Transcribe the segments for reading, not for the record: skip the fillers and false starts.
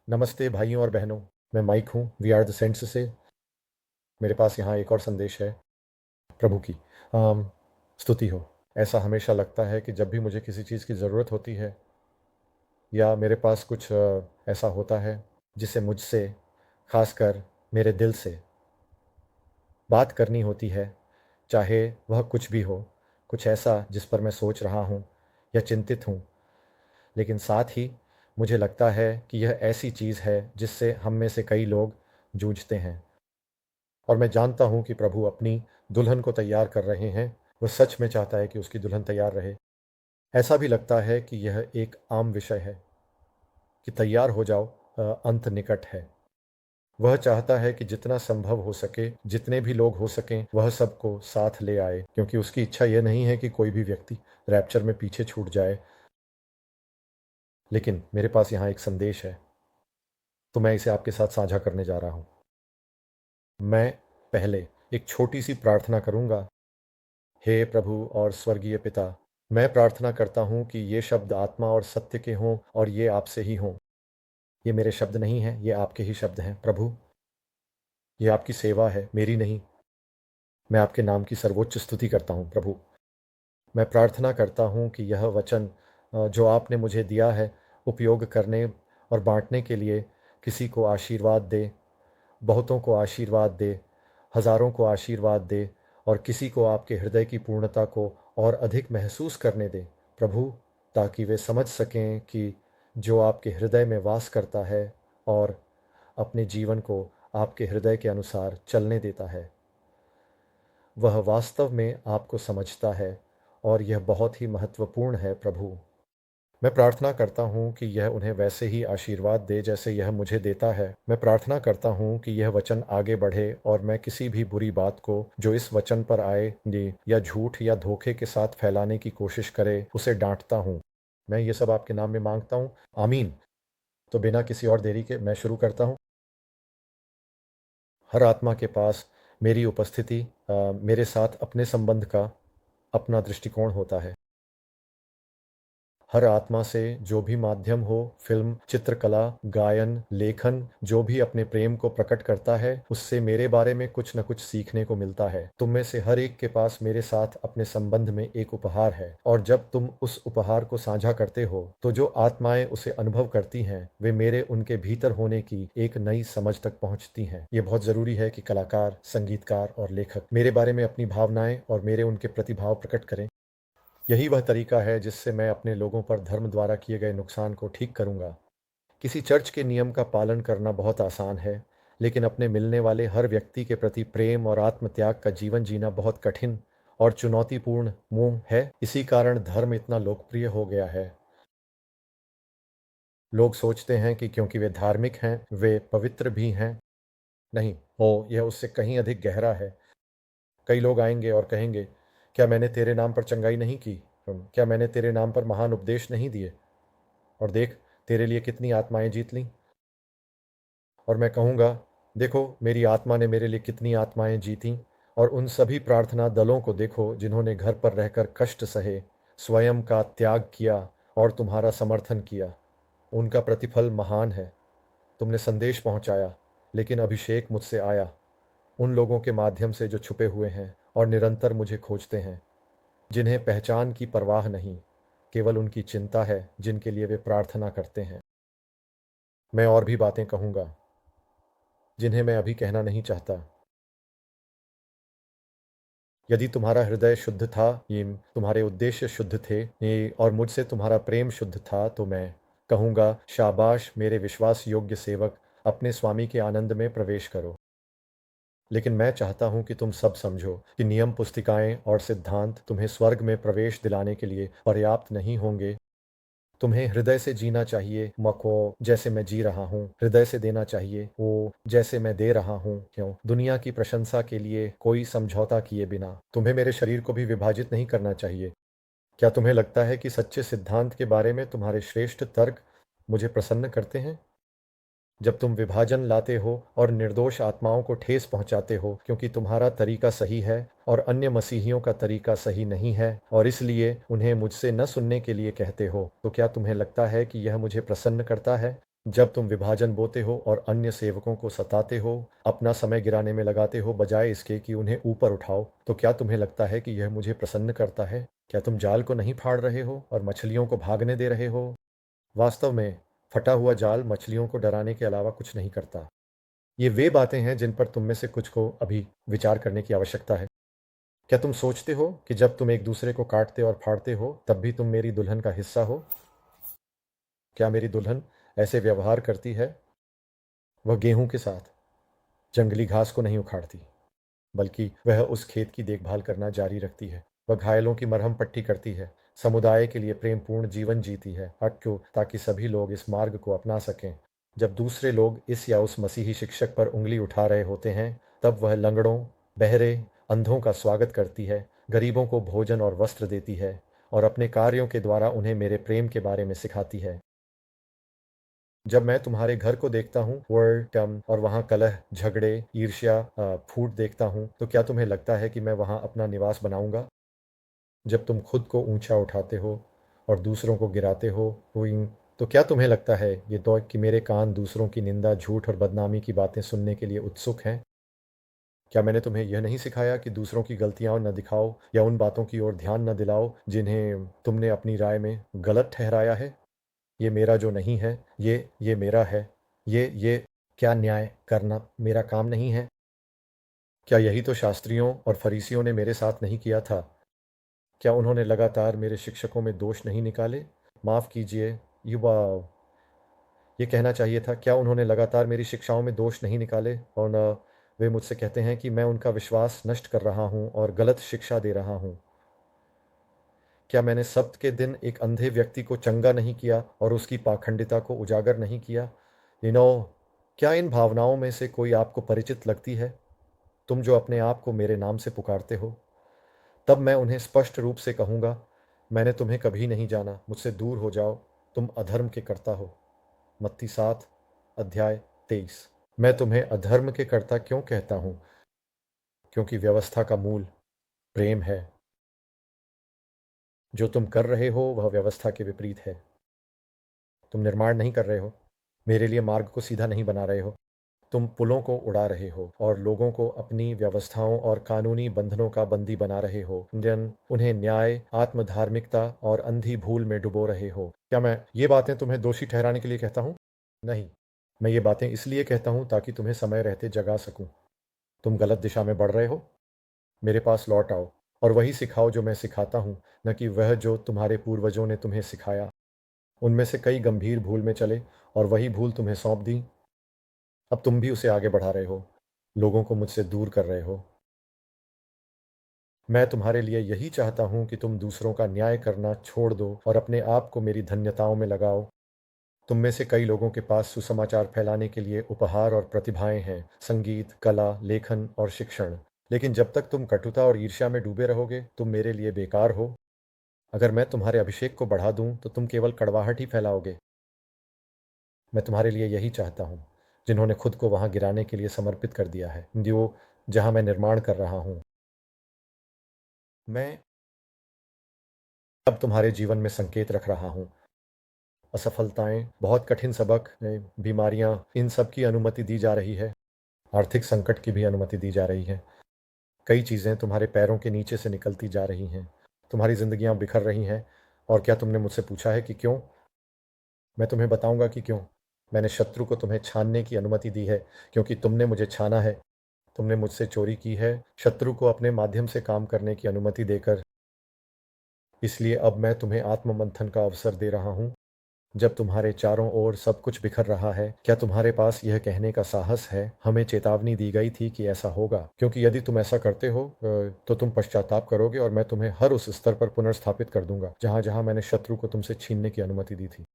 नमस्ते भाइयों और बहनों। मैं माइक हूँ वी आर द सेंट्स से। मेरे पास यहाँ एक और संदेश है प्रभु की स्तुति हो। ऐसा हमेशा लगता है कि जब भी मुझे किसी चीज़ की ज़रूरत होती है या मेरे पास कुछ ऐसा होता है जिसे मुझसे खासकर मेरे दिल से बात करनी होती है, चाहे वह कुछ भी हो, कुछ ऐसा जिस पर मैं सोच रहा हूँ या चिंतित हूँ, लेकिन साथ ही मुझे लगता है कि यह ऐसी चीज़ है जिससे हम में से कई लोग जूझते हैं। और मैं जानता हूँ कि प्रभु अपनी दुल्हन को तैयार कर रहे हैं। वह सच में चाहता है कि उसकी दुल्हन तैयार रहे। ऐसा भी लगता है कि यह एक आम विषय है कि तैयार हो जाओ, अंत निकट है। वह चाहता है कि जितना संभव हो सके, जितने भी लोग हो सकें, वह सबको साथ ले आए, क्योंकि उसकी इच्छा यह नहीं है कि कोई भी व्यक्ति रैप्चर में पीछे छूट जाए। लेकिन मेरे पास यहाँ एक संदेश है, तो मैं इसे आपके साथ साझा करने जा रहा हूँ। मैं पहले एक छोटी सी प्रार्थना करूँगा। हे प्रभु और स्वर्गीय पिता, मैं प्रार्थना करता हूँ कि ये शब्द आत्मा और सत्य के हों और ये आपसे ही हों। ये मेरे शब्द नहीं हैं, ये आपके ही शब्द हैं प्रभु। ये आपकी सेवा है, मेरी नहीं। मैं आपके नाम की सर्वोच्च स्तुति करता हूँ प्रभु। मैं प्रार्थना करता हूँ कि यह वचन जो आपने मुझे दिया है, उपयोग करने और बांटने के लिए किसी को आशीर्वाद दे, बहुतों को आशीर्वाद दे, हज़ारों को आशीर्वाद दे और किसी को आपके हृदय की पूर्णता को और अधिक महसूस करने दे प्रभु, ताकि वे समझ सकें कि जो आपके हृदय में वास करता है और अपने जीवन को आपके हृदय के अनुसार चलने देता है, वह वास्तव में आपको समझता है और यह बहुत ही महत्वपूर्ण है प्रभु। मैं प्रार्थना करता हूँ कि यह उन्हें वैसे ही आशीर्वाद दे जैसे यह मुझे देता है। मैं प्रार्थना करता हूँ कि यह वचन आगे बढ़े और मैं किसी भी बुरी बात को जो इस वचन पर आए या झूठ या धोखे के साथ फैलाने की कोशिश करे, उसे डांटता हूँ। मैं ये सब आपके नाम में मांगता हूँ, आमीन। तो बिना किसी और देरी के मैं शुरू करता हूँ। हर आत्मा के पास मेरी उपस्थिति मेरे साथ अपने संबंध का अपना दृष्टिकोण होता है। हर आत्मा से जो भी माध्यम हो, फिल्म, चित्रकला, गायन, लेखन, जो भी अपने प्रेम को प्रकट करता है, उससे मेरे बारे में कुछ न कुछ सीखने को मिलता है। तुम में से हर एक के पास मेरे साथ अपने संबंध में एक उपहार है, और जब तुम उस उपहार को साझा करते हो, तो जो आत्माएं उसे अनुभव करती हैं, वे मेरे उनके भीतर होने की एक नई समझ तक पहुंचती हैं। ये बहुत जरूरी है कि कलाकार, संगीतकार और लेखक मेरे बारे में अपनी भावनाएं और मेरे उनके प्रतिभाव प्रकट करें। यही वह तरीका है जिससे मैं अपने लोगों पर धर्म द्वारा किए गए नुकसान को ठीक करूंगा। किसी चर्च के नियम का पालन करना बहुत आसान है, लेकिन अपने मिलने वाले हर व्यक्ति के प्रति प्रेम और आत्मत्याग का जीवन जीना बहुत कठिन और चुनौतीपूर्ण मुंह है। इसी कारण धर्म इतना लोकप्रिय हो गया है। लोग सोचते हैं कि क्योंकि वे धार्मिक हैं, वे पवित्र भी हैं। नहीं, हो यह उससे कहीं अधिक गहरा है। कई लोग आएंगे और कहेंगे, क्या मैंने तेरे नाम पर चंगाई नहीं की? क्या मैंने तेरे नाम पर महान उपदेश नहीं दिए? और देख, तेरे लिए कितनी आत्माएं जीत लीं। और मैं कहूँगा, देखो मेरी आत्मा ने मेरे लिए कितनी आत्माएं जीतीं। और उन सभी प्रार्थना दलों को देखो जिन्होंने घर पर रहकर कष्ट सहे, स्वयं का त्याग किया और तुम्हारा समर्थन किया। उनका प्रतिफल महान है। तुमने संदेश पहुंचाया, लेकिन अभिषेक मुझसे आया उन लोगों के माध्यम से जो छुपे हुए हैं और निरंतर मुझे खोजते हैं, जिन्हें पहचान की परवाह नहीं, केवल उनकी चिंता है, जिनके लिए वे प्रार्थना करते हैं। मैं और भी बातें कहूँगा जिन्हें मैं अभी कहना नहीं चाहता। यदि तुम्हारा हृदय शुद्ध था, ये तुम्हारे उद्देश्य शुद्ध थे, ये और मुझसे तुम्हारा प्रेम शुद्ध था, तो मैं कहूँगा, शाबाश मेरे विश्वास योग्य सेवक, अपने स्वामी के आनंद में प्रवेश करो। लेकिन मैं चाहता हूँ कि तुम सब समझो कि नियम पुस्तिकाएं और सिद्धांत तुम्हें स्वर्ग में प्रवेश दिलाने के लिए पर्याप्त नहीं होंगे। तुम्हें हृदय से जीना चाहिए मको, जैसे मैं जी रहा हूँ। हृदय से देना चाहिए वो, जैसे मैं दे रहा हूँ। क्यों? दुनिया की प्रशंसा के लिए कोई समझौता किए बिना। तुम्हें मेरे शरीर को भी विभाजित नहीं करना चाहिए। क्या तुम्हें लगता है कि सच्चे सिद्धांत के बारे में तुम्हारे श्रेष्ठ तर्क मुझे प्रसन्न करते हैं? जब तुम विभाजन लाते हो और निर्दोष आत्माओं को ठेस पहुंचाते हो क्योंकि तुम्हारा तरीका सही है और अन्य मसीहियों का तरीका सही नहीं है, और इसलिए उन्हें मुझसे न सुनने के लिए कहते हो, तो क्या तुम्हें लगता है कि यह मुझे प्रसन्न करता है? जब तुम विभाजन बोते हो और अन्य सेवकों को सताते हो, अपना समय गिराने में लगाते हो बजाय इसके कि उन्हें ऊपर उठाओ, तो क्या तुम्हें लगता है कि यह मुझे प्रसन्न करता है? क्या तुम जाल को नहीं फाड़ रहे हो और मछलियों को भागने दे रहे हो? वास्तव में फटा हुआ जाल मछलियों को डराने के अलावा कुछ नहीं करता। ये वे बातें हैं जिन पर तुम में से कुछ को अभी विचार करने की आवश्यकता है। क्या तुम सोचते हो कि जब तुम एक दूसरे को काटते और फाड़ते हो तब भी तुम मेरी दुल्हन का हिस्सा हो? क्या मेरी दुल्हन ऐसे व्यवहार करती है? वह गेहूं के साथ जंगली घास को नहीं उखाड़ती, बल्कि वह उस खेत की देखभाल करना जारी रखती है। वह घायलों की मरहम पट्टी करती है, समुदाय के लिए प्रेमपूर्ण जीवन जीती है, क्यों? ताकि सभी लोग इस मार्ग को अपना सकें। जब दूसरे लोग इस या उस मसीही शिक्षक पर उंगली उठा रहे होते हैं, तब वह लंगड़ों, बहरे, अंधों का स्वागत करती है, गरीबों को भोजन और वस्त्र देती है और अपने कार्यों के द्वारा उन्हें मेरे प्रेम के बारे में सिखाती है। जब मैं तुम्हारे घर को देखता हूँ, वर्टम, और वहाँ कलह, झगड़े, ईर्ष्या, फूट देखता हूँ, तो क्या तुम्हें लगता है कि मैं वहाँ अपना निवास बनाऊंगा? जब तुम खुद को ऊंचा उठाते हो और दूसरों को गिराते हो, तो क्या तुम्हें लगता है ये दौड़ कि मेरे कान दूसरों की निंदा, झूठ और बदनामी की बातें सुनने के लिए उत्सुक हैं? क्या मैंने तुम्हें यह नहीं सिखाया कि दूसरों की गलतियां न दिखाओ या उन बातों की ओर ध्यान न दिलाओ जिन्हें तुमने अपनी राय में गलत ठहराया है? ये मेरा जो नहीं है, ये मेरा है। ये क्या न्याय करना मेरा काम नहीं है? क्या यही तो शास्त्रियों और फरीसियों ने मेरे साथ नहीं किया था? क्या उन्होंने लगातार मेरे शिक्षकों में दोष नहीं निकाले? माफ़ कीजिए, युवा, ये कहना चाहिए था, क्या उन्होंने लगातार मेरी शिक्षाओं में दोष नहीं निकाले और न वे मुझसे कहते हैं कि मैं उनका विश्वास नष्ट कर रहा हूँ और गलत शिक्षा दे रहा हूँ? क्या मैंने सब्त के दिन एक अंधे व्यक्ति को चंगा नहीं किया और उसकी पाखंडिता को उजागर नहीं किया? यू नो क्या इन भावनाओं में से कोई आपको परिचित लगती है? तुम जो अपने आप को मेरे नाम से पुकारते हो, तब मैं उन्हें स्पष्ट रूप से कहूँगा, मैंने तुम्हें कभी नहीं जाना, मुझसे दूर हो जाओ, तुम अधर्म के कर्ता हो। मत्ती 7 अध्याय 23। मैं तुम्हें अधर्म के कर्ता क्यों कहता हूँ? क्योंकि व्यवस्था का मूल प्रेम है। जो तुम कर रहे हो वह व्यवस्था के विपरीत है। तुम निर्माण नहीं कर रहे हो, मेरे लिए मार्ग को सीधा नहीं बना रहे हो, तुम पुलों को उड़ा रहे हो और लोगों को अपनी व्यवस्थाओं और कानूनी बंधनों का बंदी बना रहे हो, उन्हें न्याय, आत्मधार्मिकता और अंधी भूल में डुबो रहे हो। क्या मैं ये बातें तुम्हें दोषी ठहराने के लिए कहता हूँ? नहीं, मैं ये बातें इसलिए कहता हूँ ताकि तुम्हें समय रहते जगा सकूं। तुम गलत दिशा में बढ़ रहे हो, मेरे पास लौट आओ और वही सिखाओ जो मैं सिखाता हूँ, न कि वह जो तुम्हारे पूर्वजों ने तुम्हें सिखाया। उनमें से कई गंभीर भूल में चले और वही भूल तुम्हें सौंप दी। अब तुम भी उसे आगे बढ़ा रहे हो, लोगों को मुझसे दूर कर रहे हो। मैं तुम्हारे लिए यही चाहता हूँ कि तुम दूसरों का न्याय करना छोड़ दो और अपने आप को मेरी धन्यताओं में लगाओ। तुम में से कई लोगों के पास सुसमाचार फैलाने के लिए उपहार और प्रतिभाएं हैं, संगीत, कला, लेखन और शिक्षण। लेकिन जब तक तुम कटुता और ईर्ष्या में डूबे रहोगे, तुम मेरे लिए बेकार हो। अगर मैं तुम्हारे अभिषेक को बढ़ा दूं, तो तुम केवल कड़वाहट ही फैलाओगे। मैं तुम्हारे लिए यही चाहता हूँ, जिन्होंने खुद को वहां गिराने के लिए समर्पित कर दिया है, जो जहां मैं निर्माण कर रहा हूँ। मैं अब तुम्हारे जीवन में संकेत रख रहा हूँ। असफलताएं, बहुत कठिन सबक, बीमारियां, इन सब की अनुमति दी जा रही है। आर्थिक संकट की भी अनुमति दी जा रही है। कई चीज़ें तुम्हारे पैरों के नीचे से निकलती जा रही हैं। तुम्हारी जिंदगियां बिखर रही हैं। और क्या तुमने मुझसे पूछा है कि क्यों? मैं तुम्हें बताऊंगा कि क्यों। मैंने शत्रु को तुम्हें छानने की अनुमति दी है, क्योंकि तुमने मुझे छाना है। तुमने मुझसे चोरी की है, शत्रु को अपने माध्यम से काम करने की अनुमति देकर। इसलिए अब मैं तुम्हें आत्ममंथन का अवसर दे रहा हूँ। जब तुम्हारे चारों ओर सब कुछ बिखर रहा है, क्या तुम्हारे पास यह कहने का साहस है, हमें चेतावनी दी गई थी कि ऐसा होगा? क्योंकि यदि तुम ऐसा करते हो तो तुम पश्चाताप करोगे और मैं तुम्हें हर उस स्तर पर पुनर्स्थापित कर दूंगा जहां जहां मैंने शत्रु को तुमसे छीनने की अनुमति दी थी।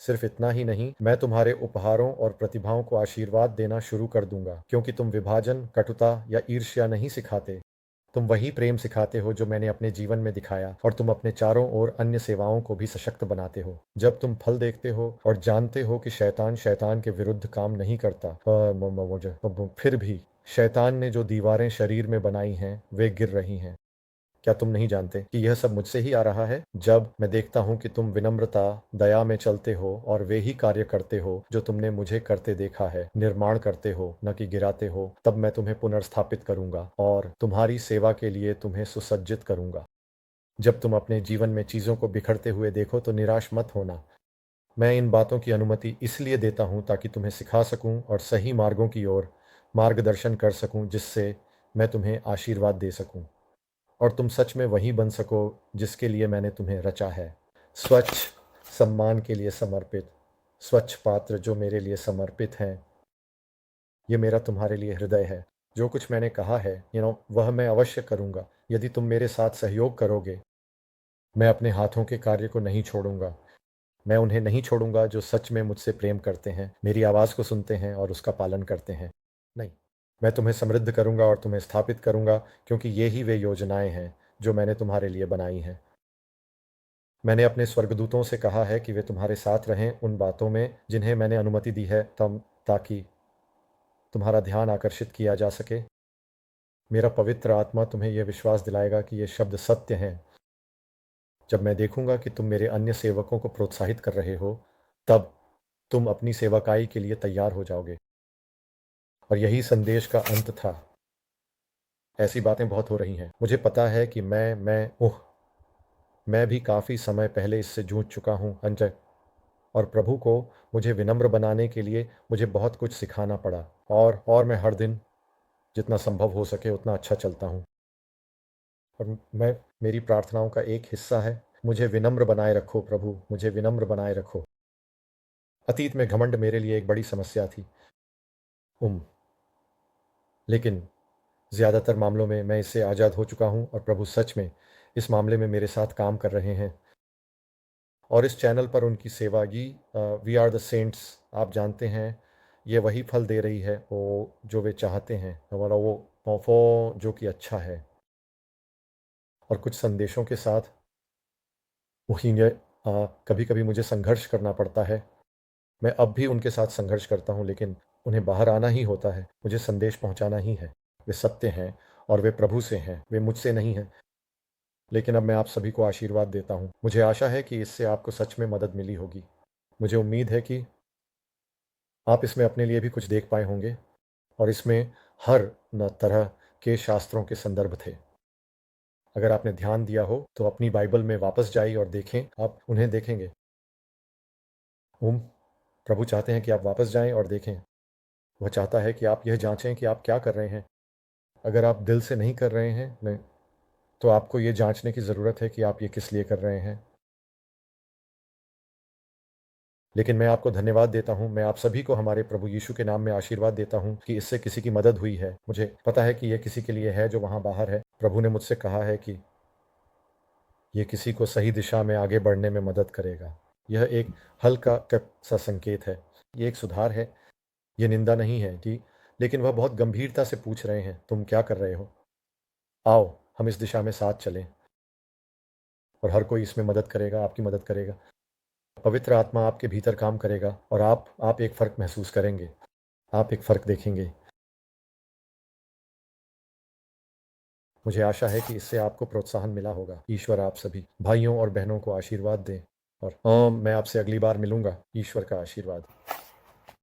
सिर्फ इतना ही नहीं, मैं तुम्हारे उपहारों और प्रतिभाओं को आशीर्वाद देना शुरू कर दूंगा, क्योंकि तुम विभाजन, कटुता या ईर्ष्या नहीं सिखाते। तुम वही प्रेम सिखाते हो जो मैंने अपने जीवन में दिखाया, और तुम अपने चारों ओर अन्य सेवाओं को भी सशक्त बनाते हो। जब तुम फल देखते हो और जानते हो कि शैतान शैतान के विरुद्ध काम नहीं करता, फिर भी शैतान ने जो दीवारें शरीर में बनाई हैं वे गिर रही हैं। क्या तुम नहीं जानते कि यह सब मुझसे ही आ रहा है? जब मैं देखता हूँ कि तुम विनम्रता, दया में चलते हो और वे ही कार्य करते हो जो तुमने मुझे करते देखा है, निर्माण करते हो न कि गिराते हो, तब मैं तुम्हें पुनर्स्थापित करूंगा और तुम्हारी सेवा के लिए तुम्हें सुसज्जित करूंगा। जब तुम अपने जीवन में चीज़ों को बिखरते हुए देखो तो निराश मत होना। मैं इन बातों की अनुमति इसलिए देता हूँ ताकि तुम्हें सिखा सकूँ और सही मार्गों की ओर मार्गदर्शन कर सकूँ, जिससे मैं तुम्हें आशीर्वाद दे सकूँ और तुम सच में वही बन सको जिसके लिए मैंने तुम्हें रचा है। स्वच्छ, सम्मान के लिए समर्पित, स्वच्छ पात्र जो मेरे लिए समर्पित हैं। ये मेरा तुम्हारे लिए हृदय है। जो कुछ मैंने कहा है वह मैं अवश्य करूँगा यदि तुम मेरे साथ सहयोग करोगे। मैं अपने हाथों के कार्य को नहीं छोड़ूंगा। मैं उन्हें नहीं छोड़ूंगा जो सच में मुझसे प्रेम करते हैं, मेरी आवाज़ को सुनते हैं और उसका पालन करते हैं। नहीं, मैं तुम्हें समृद्ध करूंगा और तुम्हें स्थापित करूंगा, क्योंकि ये ही वे योजनाएं हैं जो मैंने तुम्हारे लिए बनाई हैं। मैंने अपने स्वर्गदूतों से कहा है कि वे तुम्हारे साथ रहें उन बातों में जिन्हें मैंने अनुमति दी है, तम ताकि तुम्हारा ध्यान आकर्षित किया जा सके। मेरा पवित्र आत्मा तुम्हें यह विश्वास दिलाएगा कि ये शब्द सत्य हैं। जब मैं देखूंगा कि तुम मेरे अन्य सेवकों को प्रोत्साहित कर रहे हो, तब तुम अपनी सेवकाई के लिए तैयार हो जाओगे। और यही संदेश का अंत था। ऐसी बातें बहुत हो रही हैं। मुझे पता है कि मैं भी काफ़ी समय पहले इससे जूझ चुका हूँ अंजय, और प्रभु को मुझे विनम्र बनाने के लिए मुझे बहुत कुछ सिखाना पड़ा। और मैं हर दिन जितना संभव हो सके उतना अच्छा चलता हूँ। और मैं मेरी प्रार्थनाओं का एक हिस्सा है, मुझे विनम्र बनाए रखो प्रभु, मुझे विनम्र बनाए रखो। अतीत में घमंड मेरे लिए एक बड़ी समस्या थी। उम लेकिन ज़्यादातर मामलों में मैं इससे आज़ाद हो चुका हूँ और प्रभु सच में इस मामले में मेरे साथ काम कर रहे हैं। और इस चैनल पर उनकी सेवा ये वी आर द सेंट्स, आप जानते हैं, ये वही फल दे रही है वो जो वे चाहते हैं, हमारा वो जो कि अच्छा है। और कुछ संदेशों के साथ वही कभी कभी मुझे संघर्ष करना पड़ता है। मैं अब भी उनके साथ संघर्ष करता हूँ, लेकिन उन्हें बाहर आना ही होता है, मुझे संदेश पहुँचाना ही है। वे सत्य हैं और वे प्रभु से हैं, वे मुझसे नहीं हैं। लेकिन अब मैं आप सभी को आशीर्वाद देता हूँ। मुझे आशा है कि इससे आपको सच में मदद मिली होगी। मुझे उम्मीद है कि आप इसमें अपने लिए भी कुछ देख पाए होंगे, और इसमें हर न तरह के शास्त्रों के संदर्भ थे। अगर आपने ध्यान दिया हो तो अपनी बाइबल में वापस जाइए और देखें, आप उन्हें देखेंगे। ओम प्रभु चाहते हैं कि आप वापस जाएं और देखें। वह चाहता है कि आप यह जांचें कि आप क्या कर रहे हैं। अगर आप दिल से नहीं कर रहे हैं नहीं, तो आपको ये जांचने की ज़रूरत है कि आप ये किस लिए कर रहे हैं। लेकिन मैं आपको धन्यवाद देता हूँ, मैं आप सभी को हमारे प्रभु यीशु के नाम में आशीर्वाद देता हूँ कि इससे किसी की मदद हुई है। मुझे पता है कि यह किसी के लिए है जो वहाँ बाहर है। प्रभु ने मुझसे कहा है कि ये किसी को सही दिशा में आगे बढ़ने में मदद करेगा। यह एक हल्का सा संकेत है, ये एक सुधार है, ये निंदा नहीं है कि, लेकिन वह बहुत गंभीरता से पूछ रहे हैं, तुम क्या कर रहे हो? आओ हम इस दिशा में साथ चलें। और हर कोई इसमें मदद करेगा, आपकी मदद करेगा। पवित्र आत्मा आपके भीतर काम करेगा और आप एक फ़र्क महसूस करेंगे, आप एक फ़र्क देखेंगे। मुझे आशा है कि इससे आपको प्रोत्साहन मिला होगा। ईश्वर आप सभी भाइयों और बहनों को आशीर्वाद दें, और मैं आपसे अगली बार मिलूंगा। ईश्वर का आशीर्वाद।